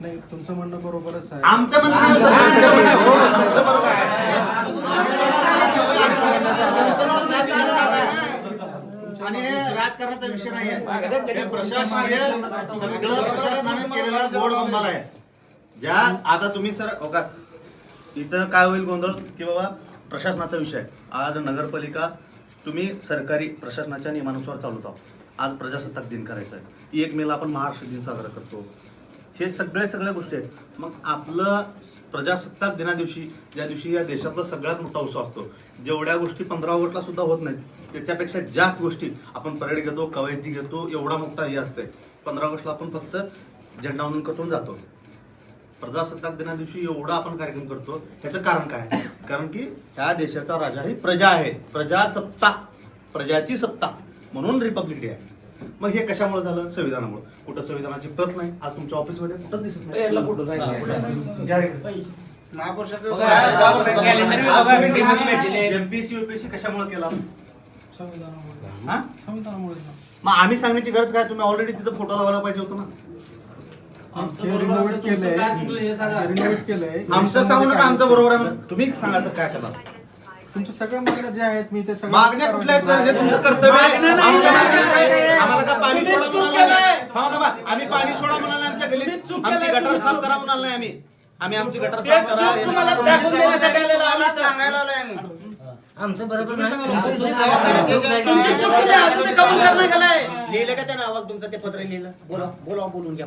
नाही, तुमचं म्हणणं बरोबरच आहे. आमचं म्हणणं नाही, आमचं बरोबर आहे. आणि हे राजकारणाचा विषय नाही आहे, हे प्रशासकीय सगळं प्रशासनाने केलेला गोड गंमत आहे. ज्या आता तुम्ही सर बघा इथं काय होईल गोंधळ की बाबा प्रशासनाचा विषय. आज नगरपालिका तुम्ही सरकारी प्रशासनाच्या नियमानुसार चालवत आहोत. आज प्रजासत्ताक दिन करायचा आहे, 1 मेला आपण महाराष्ट्र दिन साजरा करतो. हे सगळ्या गोष्टी आहेत. मग आपलं प्रजासत्ताक दिना दिवशी ज्या दिवशी या देशातला सगळ्यात मोठा उत्सव असतो, जेवढ्या गोष्टी 15 ऑगस्टला सुद्धा होत नाहीत त्याच्यापेक्षा जास्त गोष्टी आपण परेड घेतो, कवायती घेतो, एवढा मोठा हे असते. 15 ऑगस्टला आपण फक्त झेंडावंदन करून जातो. प्रजासत्ताक दिना दिवशी एवढा आपण कार्यक्रम करतो. ह्याचं कारण काय? कारण की ह्या देशाचा राजा ही प्रजा आहे. प्रजासत्ताक, प्रजाची सत्ता, म्हणून रिपब्लिक डे आहे. मग हे कशामुळे झालं? संविधानामुळे. कुठं संविधानाची प्रत नाही आज तुमच्या ऑफिसमध्ये, कुठंच दिसत नाही. एमपीएससी यूपीएससी कशामुळे केला? संविधानामुळे. मग आम्ही सांगण्याची गरज काय? तुम्ही ऑलरेडी तिथं फोटो लावायला पाहिजे होतं ना. रिनोव्हेट केलंय. आमचं सांगू नका, आमचं बरोबर आहे. तुम्ही सांगा सर काय करणार? तुमच्या सगळ्या मागण्या ज्या आहेत मी ते मागण्या कुठल्या आहेत सर? हे तुमचं कर्तव्य आहे. आम्हाला का पाणी सोडा म्हणाला? थांबा, आम्ही पाणी सोडा म्हणाला आमच्या गलीत, आमची गटर साफ करा म्हणाल नाही आम्ही आमची गटर साफ करा सांगायला आलोय आम्ही. आमचं बरोबर नाही. तुमची जबाबदारी लिहिलं का त्या नावात तुमचं ते पत्र लिहिलं? बोला बोलून घ्या.